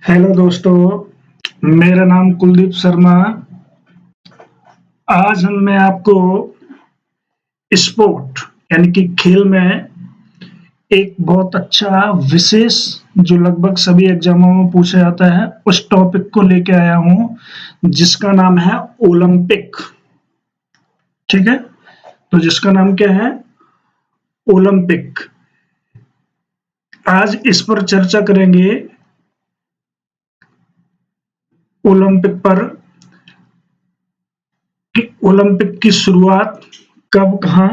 Hello दोस्तों, मेरा नाम कुलदीप शर्मा। आज मैं आपको स्पोर्ट यानी कि खेल में एक बहुत अच्छा विशेष जो लगभग सभी एग्जामों में पूछा जाता है उस टॉपिक को लेके आया हूँ, जिसका नाम है ओलंपिक। ठीक है, तो जिसका नाम क्या है? ओलंपिक। आज इस पर चर्चा करेंगे, ओलंपिक पर, कि ओलंपिक की शुरुआत कब, कहाँ,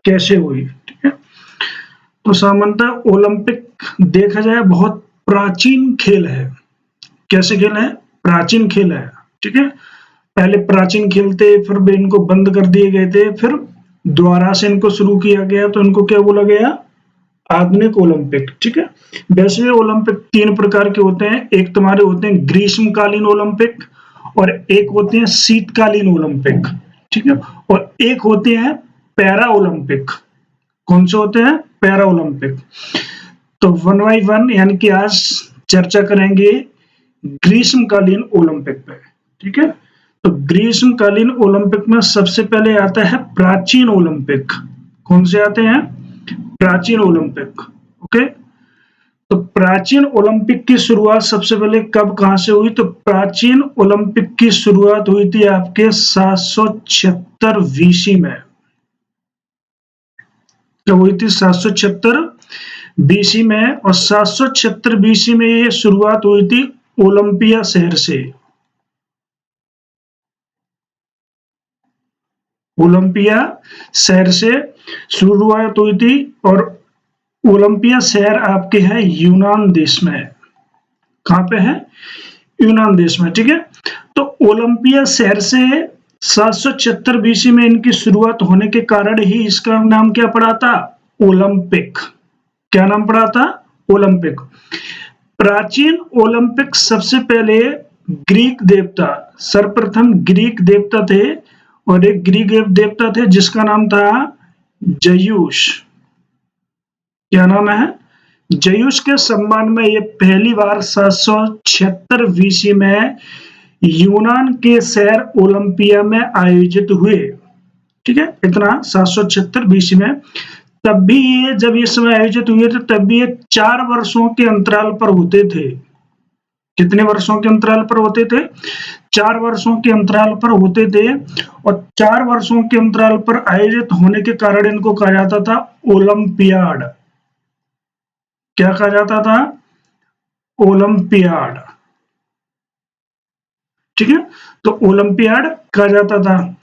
कैसे हुई। ठीक है, तो सामान्यतः ओलंपिक देखा जाए बहुत प्राचीन खेल है। कैसे खेल है? प्राचीन खेल है। ठीक है, पहले प्राचीन खेल थे, फिर भी इनको बंद कर दिए गए थे, फिर दोबारा से इनको शुरू किया गया, तो इनको क्या बोला गया? आधुनिक ओलंपिक। ठीक है, वैसे ओलंपिक तीन प्रकार के होते हैं। एक तुम्हारे होते हैं ग्रीष्मकालीन ओलंपिक, और एक होते हैं शीतकालीन ओलंपिक। ठीक है, और एक होते हैं पैरा ओलंपिक। कौन से होते हैं? Para Olympic. तो वन बाई वन यानी कि आज चर्चा करेंगे ग्रीष्मकालीन ओलंपिक पे। ठीक है, तो ग्रीष्मकालीन ओलंपिक में सबसे पहले आता है प्राचीन ओलंपिक। कौन से आते हैं? प्राचीन ओलंपिक। ओके, तो प्राचीन ओलंपिक की शुरुआत सबसे पहले कब, कहां से हुई? तो प्राचीन ओलंपिक की शुरुआत हुई थी आपके 776 बीसी में। जब हुई थी 776 बीसी में, और 776 बीसी में ये शुरुआत हुई थी ओलंपिया शहर से। ओलंपिया शहर से शुरुआत हुई थी, और ओलंपिया शहर आपके है यूनान देश में। कहां पे है? यूनान देश में। ठीक है, तो ओलंपिया शहर से 776 बीसी में इनकी शुरुआत होने के कारण ही इसका नाम क्या पड़ा था? ओलंपिक। क्या नाम पड़ा था? ओलंपिक। प्राचीन ओलंपिक सबसे पहले ग्रीक देवता, सर्वप्रथम ग्रीक देवता थे, और एक ग्रीक देवता थे जिसका नाम था जयूस। क्या नाम है? जयूस के सम्मान में ये पहली बार 776 बीसी में यूनान के शहर ओलंपिया में आयोजित हुए। ठीक है, इतना 776 बीसी में। तब भी ये, जब ये समय आयोजित हुए थे, तब भी ये 4 वर्षों के अंतराल पर होते थे। कितने वर्षों के अंतराल पर होते थे? 4 वर्षों के अंतराल पर होते थे, और 4 वर्षों के अंतराल पर आयोजित होने के कारण इनको कहा जाता था ओलंपियाड। क्या कहा जाता था? ओलंपियाड। ठीक है, तो ओलंपियाड कहा जाता था।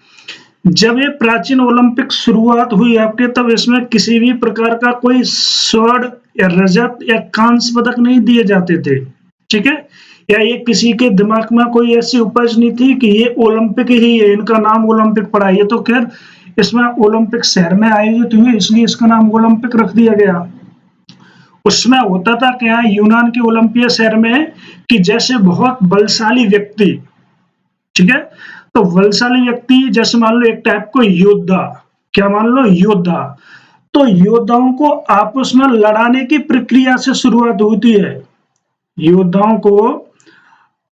जब ये प्राचीन ओलंपिक शुरुआत हुई आपके, तब इसमें किसी भी प्रकार का कोई स्वर्ण या रजत या कांस्य पदक नहीं दिए जाते थे। ठीक है, या ये किसी के दिमाग में कोई ऐसी उपज नहीं थी कि ये ओलंपिक ही है, इनका नाम ओलंपिक पड़ा। ये तो खैर इसमें ओलंपिक शहर में आयोजित हुए, इसलिए इसका नाम ओलंपिक रख दिया गया। उसमें होता था क्या यूनान के ओलंपिया शहर में, कि जैसे बहुत बलशाली व्यक्ति, ठीक है, तो बलशाली व्यक्ति जैसे मान लो एक टाइप को योद्धा, क्या मान लो? योद्धा। तो योद्धाओं को आपस में लड़ाने की प्रक्रिया से शुरुआत होती है। योद्धाओं को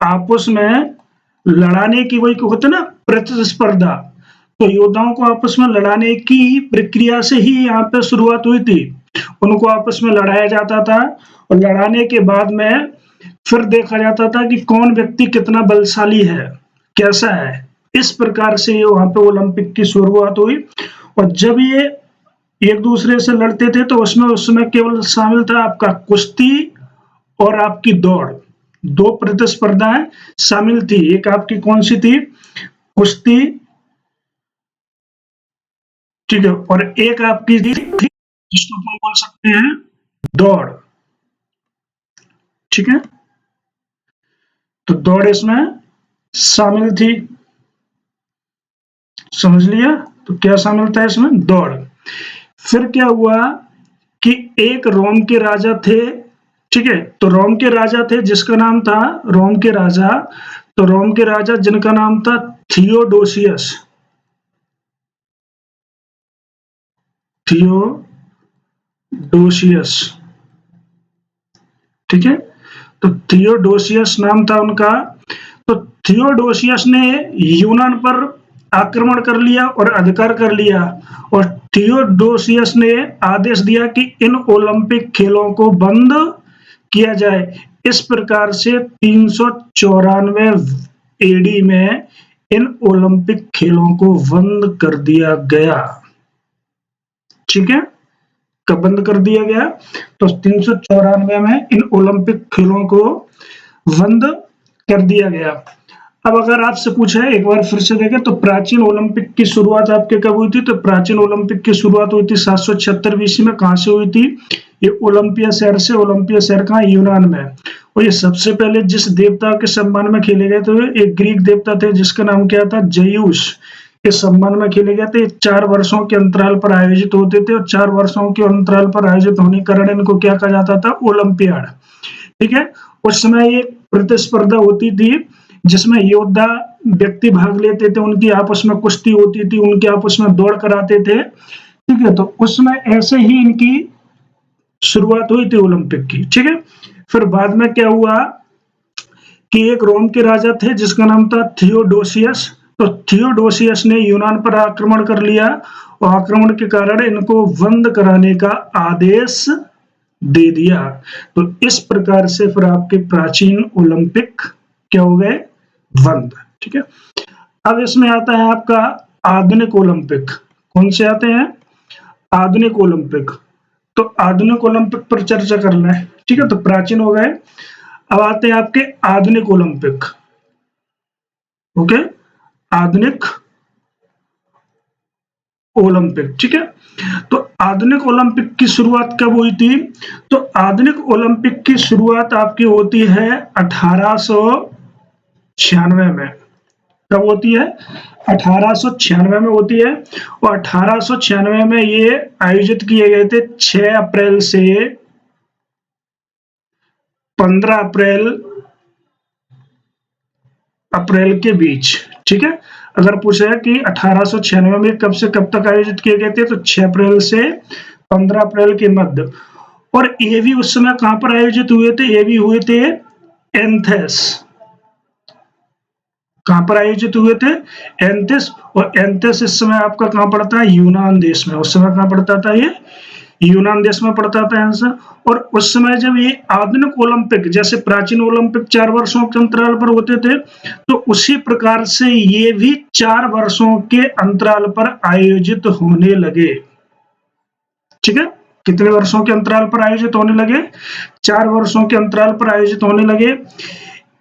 आपस में लड़ाने की, वही होता ना, प्रतिस्पर्धा। तो योद्धाओं को आपस में लड़ाने की प्रक्रिया से ही यहाँ पे शुरुआत हुई थी। उनको आपस में लड़ाया जाता था, और लड़ाने के बाद में फिर देखा जाता था कि कौन व्यक्ति कितना बलशाली है, कैसा है। इस प्रकार से वहां पे ओलंपिक की शुरुआत हुई। और जब ये एक दूसरे से लड़ते थे, तो उसमें उस समय केवल शामिल था आपका कुश्ती और आपकी दौड़। दो प्रतिस्पर्धाएं शामिल थी। एक आपकी कौन सी थी? कुश्ती। ठीक है, और एक आपकी थी जिसको हम बोल सकते हैं दौड़। ठीक है, तो दौड़ इसमें शामिल थी। समझ लिया? तो क्या शामिल था इसमें? दौड़। फिर क्या हुआ कि एक रोम के राजा थे। ठीक है, तो रोम के राजा थे जिसका नाम था, रोम के राजा, तो रोम के राजा जिनका नाम था थियोडोसियस। थियोडोसियस। ठीक है, तो थियोडोसियस नाम था उनका। तो थियोडोसियस ने यूनान पर आक्रमण कर लिया और अधिकार कर लिया, और थियोडोसियस ने आदेश दिया कि इन ओलंपिक खेलों को बंद किया जाए। इस प्रकार से 394 एडी में इन ओलंपिक खेलों को बंद कर दिया गया। ठीक है, कब बंद कर दिया गया? तो 394 में इन ओलंपिक खेलों को बंद कर दिया गया। अब अगर आपसे पूछा है, एक बार फिर से देखें, तो प्राचीन ओलंपिक की शुरुआत आपके कब हुई थी? तो प्राचीन ओलंपिक की शुरुआत हुई थी 776 बीसी में। कहां से हुई थी? ये ओलंपिया शहर से। ओलंपिया शहर कहां? यूनान में। और ये सबसे पहले जिस देवता के सम्मान में खेले गए थे, एक ग्रीक देवता थे जिसका नाम क्या था? जेयूस के सम्मान में खेले गए थे। 4 वर्षों के अंतराल पर आयोजित होते थे, और 4 वर्षों के अंतराल पर आयोजित होने के कारण इनको क्या कहा जाता था? ओलंपियाड। ठीक है, उस समय ये प्रतिस्पर्धा होती थी जिसमें योद्धा व्यक्ति भाग लेते थे, उनकी आपस में कुश्ती होती थी, उनके आपस में दौड़ कराते थे। ठीक है, तो उसमें ऐसे ही इनकी शुरुआत हुई थी ओलंपिक की। ठीक है, फिर बाद में क्या हुआ कि एक रोम के राजा थे जिसका नाम था थियोडोसियस। तो थियोडोसियस ने यूनान पर आक्रमण कर लिया, और आक्रमण के कारण इनको बंद कराने का आदेश दे दिया। तो इस प्रकार से फिर आपके प्राचीन ओलंपिक क्या हो गए? बंद। ठीक है, अब इसमें आता है आपका आधुनिक ओलंपिक। कौन से आते हैं? आधुनिक ओलंपिक। तो आधुनिक ओलंपिक पर चर्चा करना है। ठीक है, तो प्राचीन हो गए, अब आते हैं आपके आधुनिक ओलंपिक। ओके, आधुनिक ओलंपिक। ठीक है, तो आधुनिक ओलंपिक की शुरुआत कब हुई थी? तो आधुनिक ओलंपिक की शुरुआत आपकी होती है 1896 में। कब होती है? 1896 में होती है, और 1896 में ये आयोजित किए गए थे 6 अप्रैल से 15 अप्रैल के बीच। ठीक है, अगर पूछा है कि 1896 में कब से कब तक आयोजित किए गए थे, तो 6 अप्रैल से 15 अप्रैल के मध्य। और ये भी उस समय कहां पर आयोजित हुए थे? ये भी हुए थे एथेंस। कहां पर आयोजित हुए थे? एथेंस। और एथेंस इस समय आपका कहां पड़ता है? यूनान देश में। उस समय कहां पड़ता था? ये यूनान देश में पड़ता था आंसर। और उस समय जब ये आधुनिक ओलंपिक, जैसे प्राचीन ओलंपिक 4 वर्षों के अंतराल पर होते थे, तो उसी प्रकार से ये भी 4 वर्षों के अंतराल पर आयोजित होने लगे। ठीक है, कितने वर्षों के अंतराल पर आयोजित होने लगे? 4 वर्षों के अंतराल पर आयोजित होने लगे।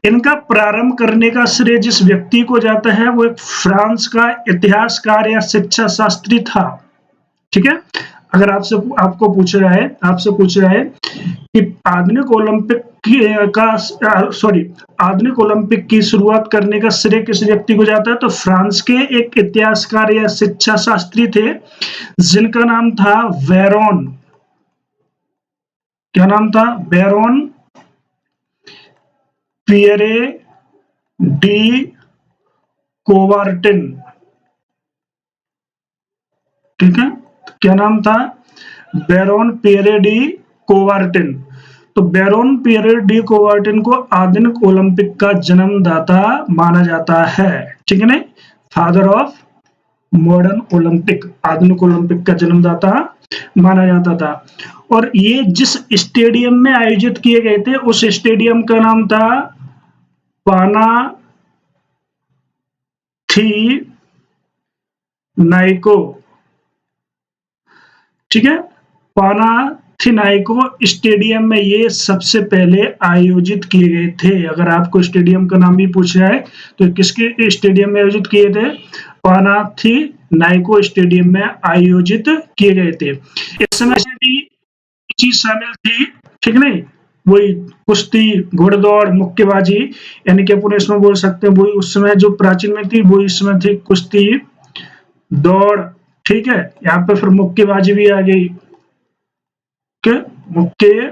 इनका प्रारंभ करने का श्रेय जिस व्यक्ति को जाता है, वो एक फ्रांस का इतिहासकार या शिक्षा शास्त्री था। ठीक है, अगर आपसे पूछ रहा है कि आधुनिक ओलंपिक की शुरुआत करने का श्रेय किस व्यक्ति को जाता है, तो फ्रांस के एक इतिहासकार या शिक्षा शास्त्री थे जिनका नाम था वेरोन। क्या नाम था? Baron Pierre de Coubertin. ठीक है, क्या नाम था? Baron Pierre de Coubertin. तो बैरोन पियरे डी कोवार्टिन को आधुनिक ओलंपिक का जन्मदाता माना जाता है। ठीक है, नहीं, फादर ऑफ मॉडर्न ओलंपिक, आधुनिक ओलंपिक का जन्मदाता माना जाता था। और ये जिस स्टेडियम में आयोजित किए गए थे, उस स्टेडियम का नाम था पानाथिनाइको। ठीक है, पानाथिनाइको स्टेडियम में ये सबसे पहले आयोजित किए गए थे। अगर आपको स्टेडियम का नाम भी पूछ रहा है, तो किसके स्टेडियम में आयोजित किए थे? पानाथिनाइको स्टेडियम में आयोजित किए गए थे। इस समय से भी चीज शामिल थी। ठीक नहीं, वही कुश्ती, घोड़दौड़, मुक्केबाजी, यानी कि अपन इसमें बोल सकते हैं वही उस समय जो प्राचीन में थी, वही इस समय थी कुश्ती, दौड़। ठीक है, यहाँ पे फिर मुक्केबाजी भी आ गई। मुक्के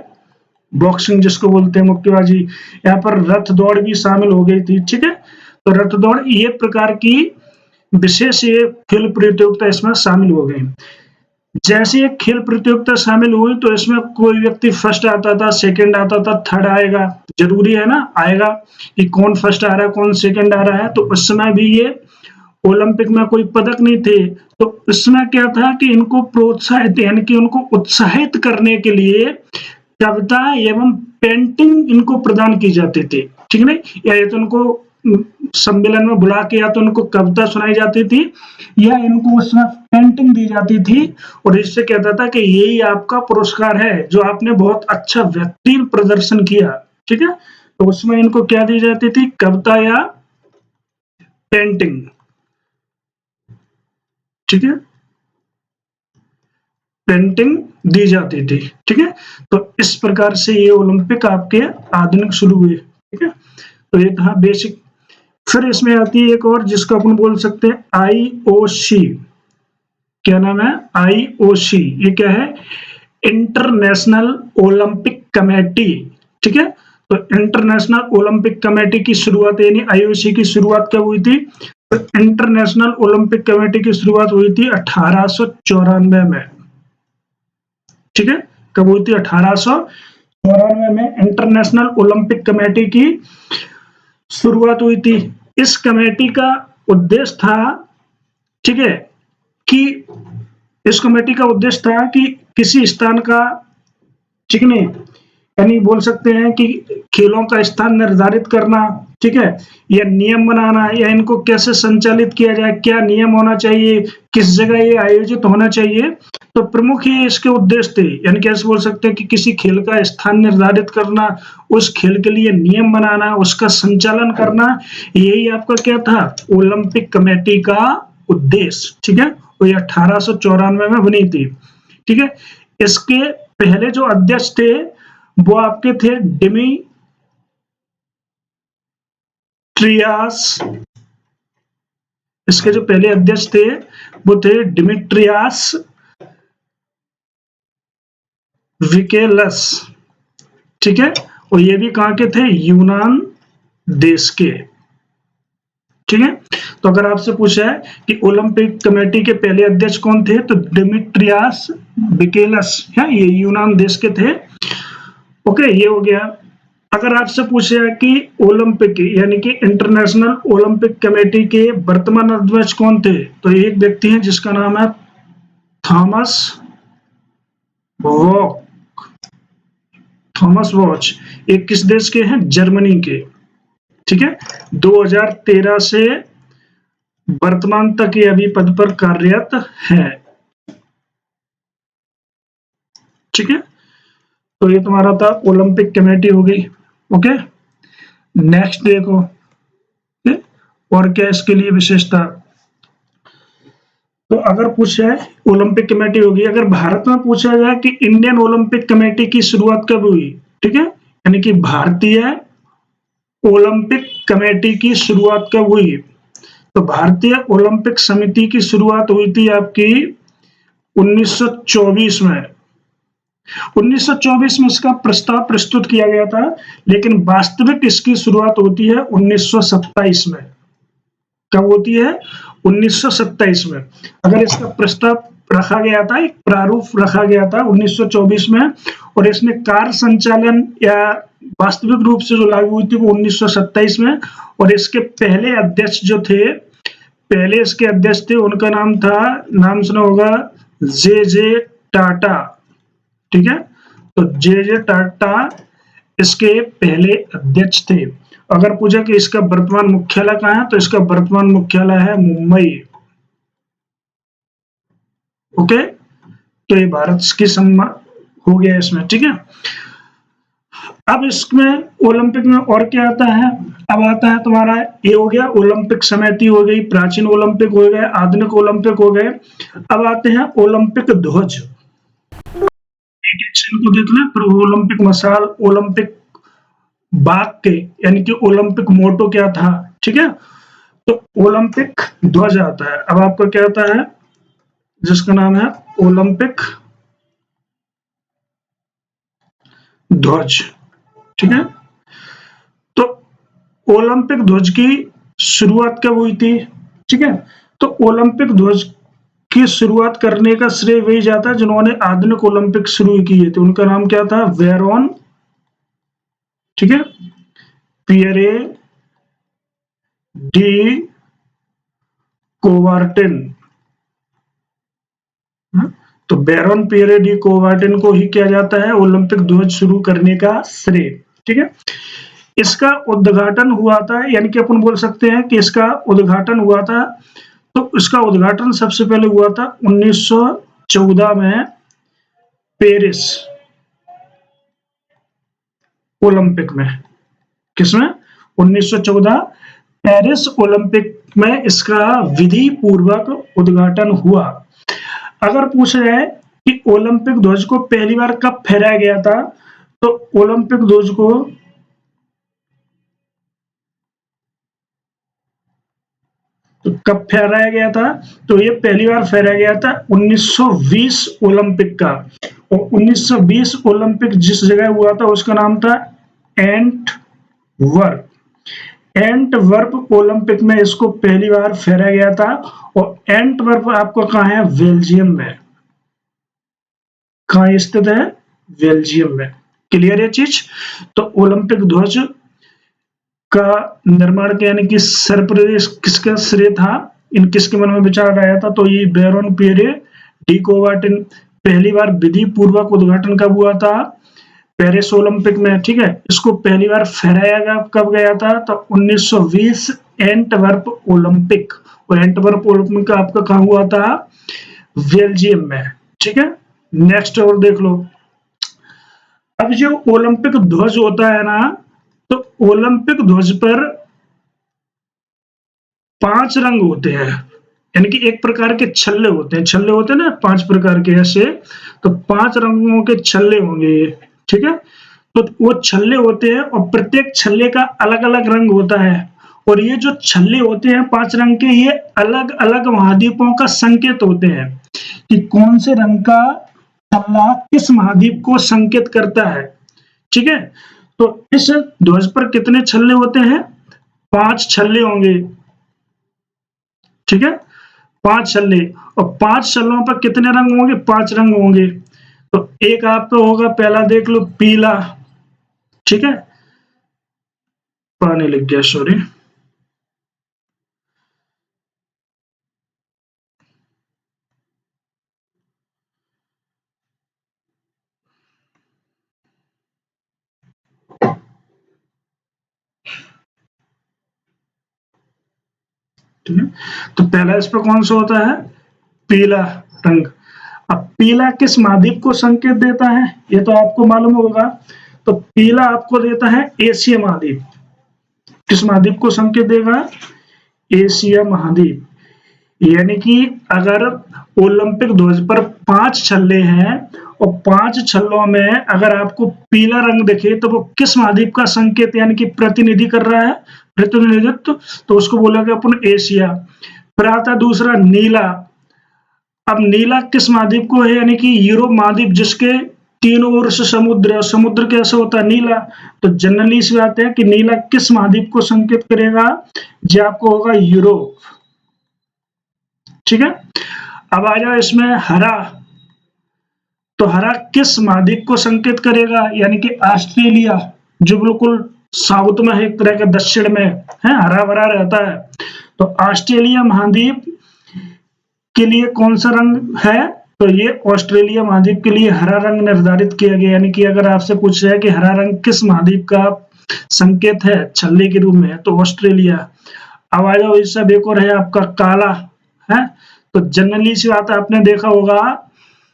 बॉक्सिंग जिसको बोलते हैं, मुक्केबाजी। यहाँ पर रथ दौड़ भी शामिल हो गई थी। ठीक है, तो रथ दौड़ ये प्रकार की विशेष ये खेल प्रतियोगिता इसमें शामिल हो गई। जैसे एक खेल प्रतियोगिता शामिल हुई तो इसमें कोई व्यक्ति फर्स्ट आता था, सेकंड आता था, थर्ड आएगा, जरूरी है ना आएगा कि कौन फर्स्ट आ रहा है, कौन सेकंड आ रहा है। तो उस समय भी ये ओलंपिक में कोई पदक नहीं थे, तो इसमें क्या था कि इनको प्रोत्साहित यानी कि उनको उत्साहित करने के लिए कविता एवं पेंटिंग इनको प्रदान की जाती थी, ठीक है नहीं? या तो उनको सम्मेलन में बुला के या तो उनको कविता सुनाई जाती थी या इनको उसमें पेंटिंग दी जाती थी, और इससे कहता था कि यही आपका पुरस्कार है जो आपने बहुत अच्छा बेहतरीन प्रदर्शन किया, ठीक है? तो उसमें इनको क्या दी जाती थी, कविता या पेंटिंग, ठीक है, पेंटिंग दी जाती थी, ठीक है। तो इस प्रकार से ये ओलंपिक आपके आधुनिक शुरू हुए, ठीक है। तो ये था बेसिक। फिर इसमें आती है एक और जिसको अपन बोल सकते हैं आईओसी। क्या नाम है, आईओसी। ये क्या है, इंटरनेशनल ओलंपिक कमेटी, ठीक है। तो इंटरनेशनल ओलंपिक कमेटी की शुरुआत यानी आईओसी की शुरुआत कब हुई थी, तो इंटरनेशनल ओलंपिक कमेटी की शुरुआत हुई थी 1894 में, ठीक है। कब हुई थी, 1894 में इंटरनेशनल ओलंपिक कमेटी की शुरुआत हुई थी। इस कमेटी का उद्देश्य था, ठीक है, कि इस कमेटी का उद्देश्य था कि किसी स्थान का, ठीक नहीं, यानी बोल सकते हैं कि खेलों का स्थान निर्धारित करना, ठीक है, या नियम बनाना, या इनको कैसे संचालित किया जाए, क्या नियम होना चाहिए, किस जगह ये आयोजित होना चाहिए। तो प्रमुख ये इसके उद्देश्य थे, यानी कैसे बोल सकते हैं कि किसी खेल का स्थान निर्धारित करना, उस खेल के लिए नियम बनाना, उसका संचालन करना, यही आपका क्या था, ओलंपिक कमेटी का उद्देश्य, ठीक है। वो ये 1894 में बनी थी, ठीक है। इसके पहले जो अध्यक्ष थे वो आपके थे डिमिट्रियास। इसके जो पहले अध्यक्ष थे वो थे डिमिट्रियास विकेलस, ठीक है। और ये भी कहां के थे, यूनान देश के, ठीक है। तो अगर आपसे पूछा है कि ओलंपिक कमेटी के पहले अध्यक्ष कौन थे, तो डिमिट्रियास विकेलस है, ये यूनान देश के थे। ओके, ये हो गया। अगर आपसे पूछा है कि ओलंपिक यानी कि इंटरनेशनल ओलंपिक कमेटी के वर्तमान अध्यक्ष कौन थे, तो एक व्यक्ति है जिसका नाम है थॉमस वॉक। थॉमस वॉच, ये किस देश के हैं, जर्मनी के, ठीक है। 2013 से वर्तमान तक ये अभी पद पर कार्यरत है, ठीक है। तो ये तुम्हारा था ओलंपिक कमेटी हो गई। ओके, नेक्स्ट देखो, और क्या इसके लिए विशेषता। तो अगर पूछा है ओलंपिक कमेटी होगी, अगर भारत में पूछा जाए कि इंडियन ओलंपिक कमेटी की शुरुआत कब हुई, ठीक है, यानी कि भारतीय ओलंपिक कमेटी की शुरुआत कब हुई, तो भारतीय ओलंपिक समिति की शुरुआत हुई थी आपकी 1924 में। 1924 में इसका प्रस्ताव प्रस्तुत किया गया था, लेकिन वास्तविक इसकी शुरुआत होती है 1927 में। कब होती है, 1927 में। अगर इसका प्रस्ताव रखा गया था, एक प्रारूप रखा गया था 1924 में, और इसमें कार्य संचालन या वास्तविक रूप से जो लागू हुई थी वो 1927 में। और इसके पहले अध्यक्ष जो थे, पहले इसके अध्यक्ष थे, उनका नाम था, नाम सुना होगा, जे जे टाटा, ठीक है। तो जे जे टाटा इसके पहले अध्यक्ष थे। अगर पूछा कि इसका वर्तमान मुख्यालय कहाँ है, तो इसका वर्तमान मुख्यालय है मुंबई। ओके, तो ये भारत की सम्मान हो गया इसमें, ठीक है। अब इसमें ओलंपिक में और क्या आता है, अब आता है तुम्हारा, ये हो गया ओलंपिक समिति हो गई, प्राचीन ओलंपिक हो गए, आधुनिक ओलंपिक हो गए। अब आते हैं ओलंपिक ध्वज। को देखना, फिर ओलंपिक मशाल, ओलंपिक बाग के, यानी कि ओलंपिक मोटो क्या था, ठीक है। तो ओलंपिक ध्वज आता है। अब आपका क्या आता है, जिसका नाम है ओलंपिक ध्वज, ठीक है। तो ओलंपिक ध्वज की शुरुआत कब हुई थी, ठीक है। तो ओलंपिक ध्वज की शुरुआत करने का श्रेय वही जाता है जिन्होंने आधुनिक ओलंपिक शुरू किए थे। उनका नाम क्या था? वेरोन, ठीक है, पियरे डी कोवार्टिन। तो बैरोन पियरे डी कोवार्टिन को ही किया जाता है ओलंपिक ध्वज शुरू करने का श्रेय, ठीक है। इसका उद्घाटन हुआ था, यानी कि अपन बोल सकते हैं कि इसका उद्घाटन हुआ था। तो इसका उद्घाटन सबसे पहले हुआ था 1914 में पेरिस ओलंपिक में। किसमें? 1914 पेरिस ओलंपिक में इसका विधि पूर्वक उद्घाटन हुआ। अगर पूछा जाए कि ओलंपिक ध्वज को पहली बार कब फहराया गया था, तो ओलंपिक ध्वज को कब फहराया गया था? तो ये पहली बार फहराया गया था 1920 ओलंपिक का। और 1920 ओलंपिक जिस जगह हुआ था उसका नाम था एंटवर्प। एंटवर्प ओलंपिक में इसको पहली बार फहराया गया था। और एंटवर्प आपको कहाँ है? बेल्जियम में। कहाँ स्थित है? बेल्जियम में। क्लियर है चीज? तो ओलंपिक ध्वज का निर्माण यानी कि सर्वप्रदेश किसका श्रेय था? इन किसके मन में विचार आया था? तो ये बैरोन पियरे डी कोवार्टिन। पहली बार विधि पूर्वक उद्घाटन कब हुआ था? पेरिस ओलंपिक में, ठीक है। इसको पहली बार फहराया गया कब गया था? तो 1920 एंटवर्प ओलंपिक। और एंटवर्प ओलंपिक का आपका कहाँ हुआ था? बेल्जियम में, ठीक है। नेक्स्ट और देख लो। अब जो ओलंपिक ध्वज होता है ना, तो ओलंपिक ध्वज पर 5 रंग होते हैं, यानी कि एक प्रकार के छल्ले होते हैं। छल्ले होते हैं ना 5 प्रकार के ऐसे, तो 5 रंगों के छल्ले होंगे ये, ठीक है। तो वो छल्ले होते हैं और प्रत्येक छल्ले का अलग अलग रंग होता है। और ये जो छल्ले होते हैं 5 रंग के, ये अलग अलग महाद्वीपों का संकेत होते हैं कि कौन से रंग का छल्ला किस महाद्वीप को संकेत करता है, ठीक है। तो इस ध्वज पर कितने छल्ले होते हैं? 5 छल्ले होंगे, ठीक है। 5 छल्ले। और 5 छल्लों पर कितने रंग होंगे? 5 रंग होंगे। तो एक आपका होगा, पहला देख लो, पीला, ठीक है। पानी लग गया, सॉरी। ठीक है। तो पहला इस पर कौन सा होता है? पीला रंग। अब पीला किस महाद्वीप को संकेत देता है? ये तो आपको मालूम होगा। तो पीला आपको देता है एशिया महाद्वीप। किस महाद्वीप को संकेत देगा? एशिया महाद्वीप। यानी कि अगर ओलंपिक ध्वज पर 5 छल्ले हैं और 5 छल्लों में अगर आपको पीला रंग दिखे, तो वो किस महाद्वीप का संकेत यानी कि प्रतिनिधि कर रहा है? प्रतिनिधित्व। तो उसको बोलेगा अपन एशिया। फिर आता दूसरा नीला। अब नीला किस महाद्वीप को है? यानी कि यूरोप महाद्वीप, जिसके तीनों ओर से समुद्र है। समुद्र कैसे होता है? नीला। तो जनरली इस बात है कि नीला किस महाद्वीप को संकेत करेगा? जो आपको होगा यूरोप, ठीक है। अब आ जाओ इसमें हरा। तो हरा किस महाद्वीप को संकेत करेगा? यानी कि ऑस्ट्रेलिया, जो बिल्कुल साउथ में है, एक तरह का दक्षिण में है, हरा भरा रहता है। तो ऑस्ट्रेलिया महाद्वीप के लिए कौन सा रंग है? तो ये ऑस्ट्रेलिया महाद्वीप के लिए हरा रंग निर्धारित किया गया। यानी कि अगर आपसे पूछा है कि हरा रंग किस महाद्वीप का संकेत है छल्ले के रूप में, तो ऑस्ट्रेलिया। अब आ जाओ, इस सब एक और है आपका काला, है। तो जनरली सी बात आपने देखा होगा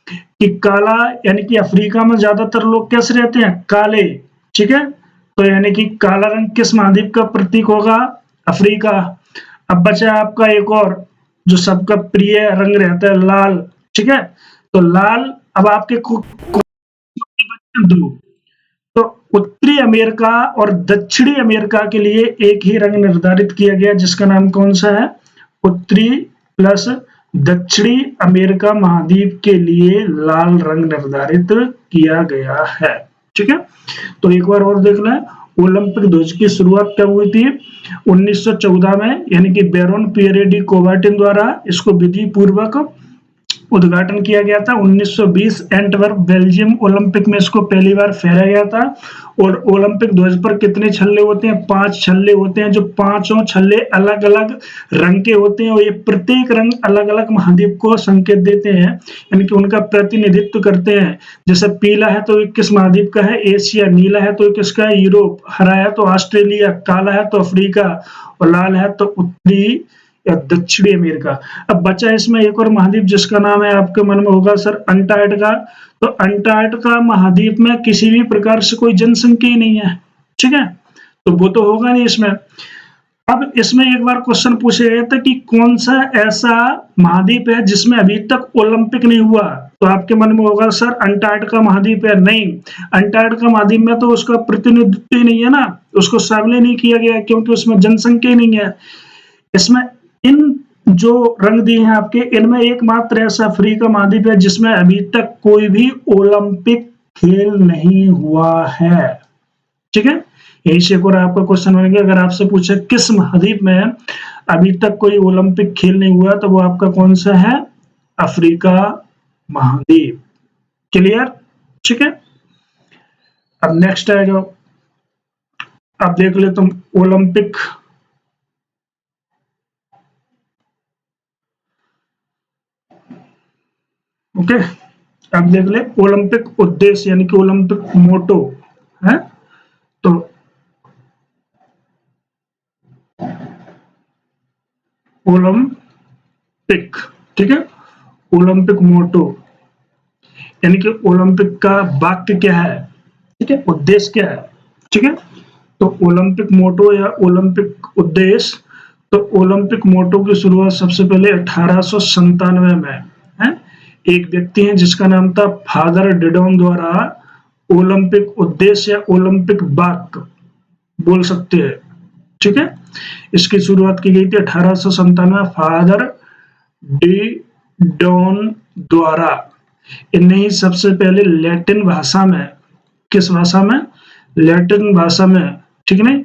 कि काला, यानी कि अफ्रीका में ज्यादातर लोग कैसे रहते हैं? काले, ठीक है। तो यानी कि काला रंग किस महाद्वीप का प्रतीक होगा? अफ्रीका। अब बचा आपका एक और जो सबका प्रिय रंग रहता है, लाल, ठीक है। तो लाल, अब आपके दो, तो उत्तरी अमेरिका और दक्षिणी अमेरिका के लिए एक ही रंग निर्धारित किया गया, जिसका नाम कौन सा है? उत्तरी प्लस दक्षिणी अमेरिका महाद्वीप के लिए लाल रंग निर्धारित किया गया है, ठीक है। तो एक बार और देख लें, ओलंपिक ध्वज की शुरुआत कब हुई थी? 1914 में, यानी कि बैरोन पियरे डी कोवार्टिन द्वारा इसको विधि पूर्वक उद्घाटन किया गया था। 1920 एंटवर्प बेल्जियम ओलंपिक में इसको पहली बार फहराया गया था। और ओलंपिक ध्वज पर कितने छल्ले होते हैं? 5 छल्ले होते हैं, जो पांचों छल्ले अलग अलग रंग के होते हैं और ये प्रत्येक रंग अलग अलग महाद्वीप को संकेत देते हैं, यानी कि उनका प्रतिनिधित्व करते हैं। जैसे पीला है तो ये किस महाद्वीप का है? एशिया। नीला है तो ये किसका है? यूरोप। हरा है तो ऑस्ट्रेलिया। काला है तो अफ्रीका। और लाल है तो उत्तरी या दक्षिणी अमेरिका। अब बचा इसमें एक और महाद्वीप जिसका नाम है, आपके मन में होगा सर, अंटार्कटिका। तो अंटार्कटिका महाद्वीप में किसी भी प्रकार से कोई जनसंख्या ही नहीं है, ठीक है, तो वो तो होगा नहीं इसमें। अब इसमें एक बार क्वेश्चन पूछा गया था कि कौन सा ऐसा महाद्वीप है जिसमें अभी तक ओलंपिक नहीं हुआ, तो आपके मन में होगा सर अंटार्कटिका महाद्वीप है। नहीं, अंटार्कटिका महाद्वीप में तो उसका प्रतिनिधित्व ही नहीं है ना, उसको शामिल नहीं किया गया क्योंकि उसमें जनसंख्या ही नहीं है। इसमें इन जो रंग दिए हैं आपके, इनमें एकमात्र ऐसा अफ्रीका महाद्वीप है जिसमें अभी तक कोई भी ओलंपिक खेल नहीं हुआ है, ठीक है। यही से एक और आपका क्वेश्चन बनेगा, अगर आपसे पूछे किस महाद्वीप में अभी तक कोई ओलंपिक खेल नहीं हुआ, तो वो आपका कौन सा है? अफ्रीका महाद्वीप। क्लियर, ठीक है। अब नेक्स्ट है जो, अब देख ले तुम ओलंपिक, ओके। अब देख ले ओलंपिक उद्देश्य यानी कि ओलंपिक मोटो है। तो ओलंपिक, ठीक है, ओलंपिक मोटो यानी कि ओलंपिक का वाक्य क्या है, ठीक है, उद्देश्य क्या है, ठीक है। तो ओलंपिक मोटो या ओलंपिक उद्देश्य, तो ओलंपिक मोटो की शुरुआत सबसे पहले 1897 में है। एक व्यक्ति है जिसका नाम था फादर डिडॉन द्वारा ओलंपिक उद्देश्य या ओलंपिक वाक्य बोल सकते हैं, ठीक है। इसकी शुरुआत की गई थी 1897 फादर डी डॉन द्वारा। इन्हें ही सबसे पहले लैटिन भाषा में, किस भाषा में? लैटिन भाषा में, ठीक है।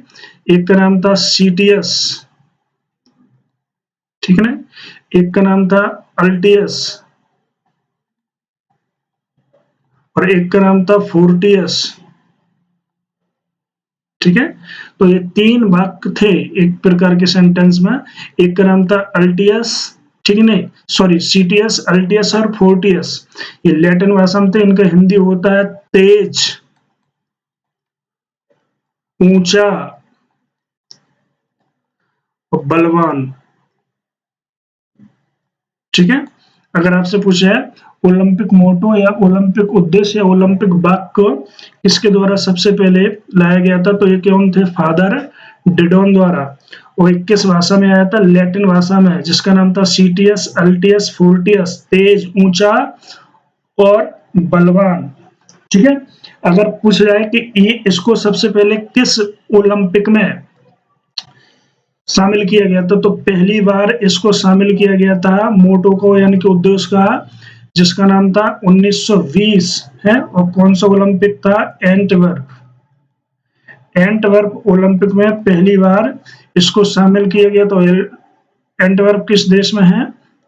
एक का नाम था सीटियस, ठीक है, एक का नाम था अल्टियस और एक का नाम था फोर्टियस, ठीक है। तो ये 3 वाक्य थे एक प्रकार के सेंटेंस में। एक का नाम था अल्टियस, ठीक है, नहीं सॉरी, सीटियस, अल्टियस और फोर्टियस। ये लैटिन भाषा में थे, इनका हिंदी होता है तेज, ऊंचा और बलवान, ठीक है। अगर आपसे पूछा है ओलंपिक मोटो या ओलंपिक उद्देश्य या ओलंपिक वाक्य किसके द्वारा सबसे पहले लाया गया था, तो ये कौन थे? फादर डिडॉन द्वारा। और किस भाषा में आया था? लैटिन भाषा में, जिसका नाम था सीटियस, अल्टियस, फोर्टियस, तेज, ऊंचा और बलवान, ठीक है। अगर पूछ जाए कि ये इसको सबसे पहले किस ओलंपिक में शामिल किया गया था, तो पहली बार इसको शामिल किया गया था मोटो को यानी कि उद्देश्य का, जिसका नाम था 1920 है। और कौन सा ओलंपिक था? एंटवर्प। एंटवर्प ओलंपिक में पहली बार इसको शामिल किया गया। तो एंटवर्प किस देश में है?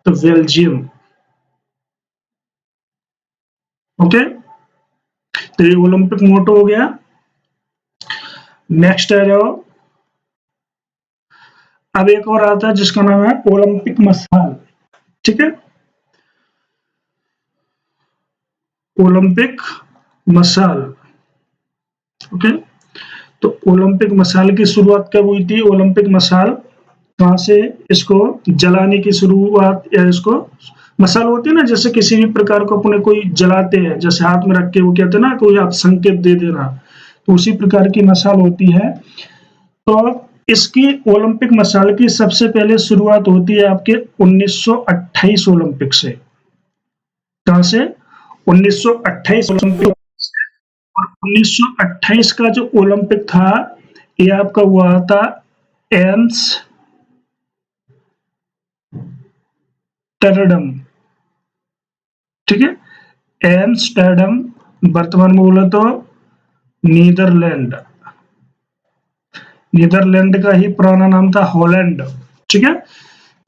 तो बेल्जियम, ओके। तो ये ओलंपिक मोटो हो गया। नेक्स्ट है जो, अब एक और आता है जिसका नाम है ओलंपिक मशाल, ठीक है, ओलंपिक मशाल, ओके। तो ओलंपिक मशाल की शुरुआत कब हुई थी? ओलंपिक मशाल कहां से इसको जलाने की शुरुआत, या इसको मशाल होती है ना, जैसे किसी भी प्रकार को अपने कोई जलाते हैं, जैसे हाथ में रख के वो कहते हैं ना कोई आप संकेत दे देना, तो उसी प्रकार की मशाल होती है। तो इसकी ओलंपिक मशाल की सबसे पहले शुरुआत होती है आपके 1928 ओलंपिक से। कहां से? 1928 ओलंपिक। और 1928 का जो ओलंपिक था ये आपका हुआ था एम्स्टर्डम, ठीक है, एम्स्टर्डम। वर्तमान में बोला तो नीदरलैंड, नीदरलैंड का ही पुराना नाम था हॉलैंड, ठीक है।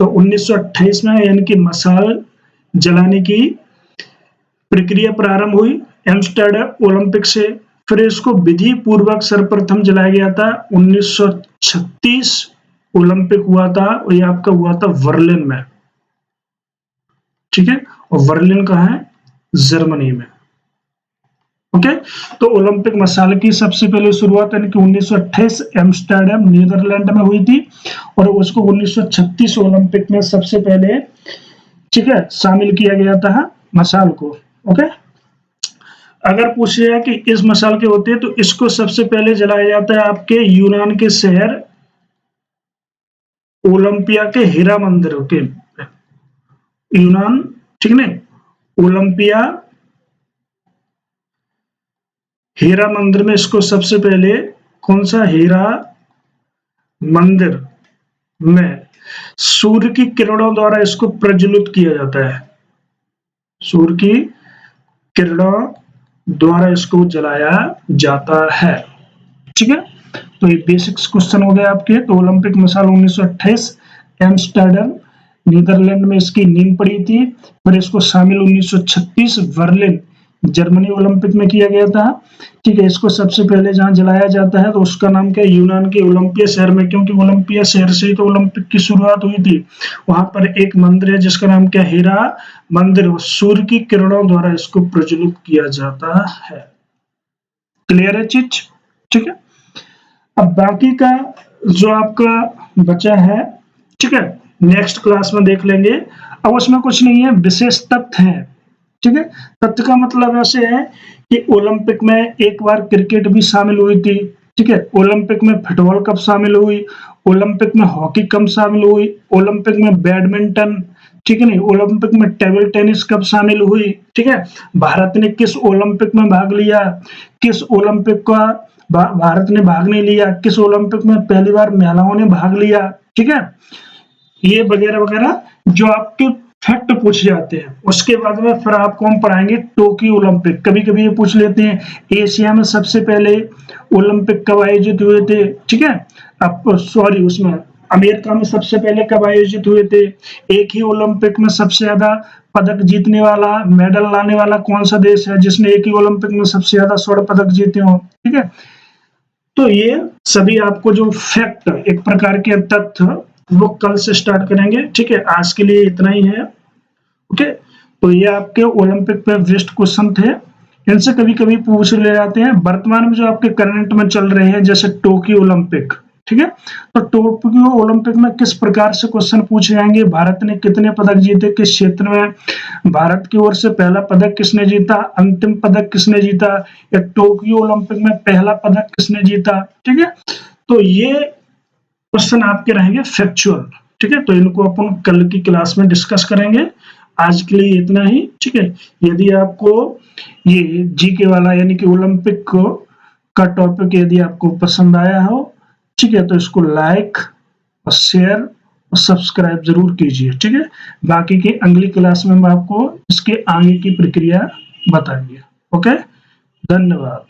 तो 1928 में यानी कि मशाल जलाने की प्रक्रिया प्रारंभ हुई एम्स्टर्डम ओलंपिक से। फिर इसको विधि पूर्वक सर्वप्रथम जलाया गया था 1936 ओलंपिक हुआ था, और ये आपका हुआ था बर्लिन में, ठीक है, और बर्लिन कहाँ है, जर्मनी में। ओके, तो ओलंपिक मशाल की सबसे पहले शुरुआत यानी कि 1928 एम्स्टर्डम नीदरलैंड में हुई थी, और उसको 1936 ओलंपिक में सबसे पहले, ठीक है, शामिल किया गया था मशाल को। ओके, अगर पूछे कि इस मशाल के होते हैं तो इसको सबसे पहले जलाया जाता है आपके यूनान के शहर ओलंपिया के हीरा मंदिर के यूनान, ठीक है, ओलंपिया हीरा मंदिर में इसको सबसे पहले कौन सा हीरा मंदिर में सूर्य की किरणों द्वारा इसको प्रज्वलित किया जाता है, सूर्य की किरणों द्वारा इसको जलाया जाता है, ठीक है। तो ये बेसिक्स क्वेश्चन हो गए आपके। तो ओलंपिक मशाल 1928 एम्स्टर्डम नीदरलैंड में इसकी नींव पड़ी थी, फिर इसको शामिल 1936 बर्लिन जर्मनी ओलंपिक में किया गया था, ठीक है। इसको सबसे पहले जहां जलाया जाता है तो उसका नाम क्या है, यूनान के ओलंपिया शहर में, क्योंकि ओलंपिया शहर से ही तो ओलंपिक की शुरुआत हुई थी। वहां पर एक मंदिर है जिसका नाम क्या है, हीरा मंदिर, सूर्य की किरणों द्वारा इसको प्रज्वलित किया जाता है। क्लियर है चीज, ठीक है। अब बाकी का जो आपका बचा है, ठीक है, नेक्स्ट क्लास में देख लेंगे। अब उसमें कुछ नहीं है, विशेष तथ्य है, ठीक है। तथ्य का मतलब ऐसे है कि ओलंपिक में एक बार क्रिकेट भी शामिल हुई थी, ठीक है, ओलंपिक में फुटबॉल कप शामिल हुई, ओलंपिक में हॉकी कप शामिल हुई, ओलंपिक में बैडमिंटन, ठीक है नहीं, ओलंपिक में टेबल टेनिस कप शामिल हुई, ठीक है। भारत ने किस ओलंपिक में भाग लिया, किस ओलंपिक का भारत ने भाग नहीं लिया, किस ओलंपिक में पहली बार महिलाओं ने भाग लिया, ठीक है, ये वगैरह वगैरह जो आपके फैक्ट पूछ जाते हैं। उसके बाद में फिर आपको हम पढ़ाएंगे टोक्यो ओलंपिक। कभी कभी ये पूछ लेते हैं एशिया में सबसे पहले ओलंपिक कब आयोजित हुए थे, ठीक है, अब सॉरी उसमें अमेरिका में सबसे पहले कब आयोजित हुए थे, एक ही ओलंपिक में सबसे ज्यादा पदक जीतने वाला, मेडल लाने वाला कौन सा देश है जिसने एक ही ओलंपिक में सबसे ज्यादा स्वर्ण पदक जीते हो, ठीक है। तो ये सभी आपको जो फैक्ट, एक प्रकार के तथ्य, वो कल से स्टार्ट करेंगे, ठीक है। आज के लिए इतना ही है, ओके। तो ये आपके ओलंपिक पे बेस्ट क्वेश्चन थे, इनसे कभी कभी पूछ ले जाते हैं। वर्तमान में जो आपके करंट में चल रहे हैं जैसे टोक्यो ओलंपिक, ठीक है, तो टोक्यो ओलंपिक में किस प्रकार से क्वेश्चन पूछे जाएंगे, भारत ने कितने पदक जीते, किस क्षेत्र में भारत की ओर से पहला पदक किसने जीता, अंतिम पदक किसने जीता, या टोक्यो ओलंपिक में पहला पदक किसने जीता, ठीक है। तो ये क्वेश्चन आपके रहेंगे फैक्चुअल, ठीक है। तो इनको अपन कल की क्लास में डिस्कस करेंगे। आज के लिए इतना ही, ठीक है। यदि आपको ये जीके वाला यानी कि ओलंपिक को का टॉपिक यदि आपको पसंद आया हो, ठीक है, तो इसको लाइक और शेयर और सब्सक्राइब जरूर कीजिए, ठीक है। बाकी की अगली क्लास में हम आपको इसके आगे की प्रक्रिया बताएंगे। ओके, धन्यवाद।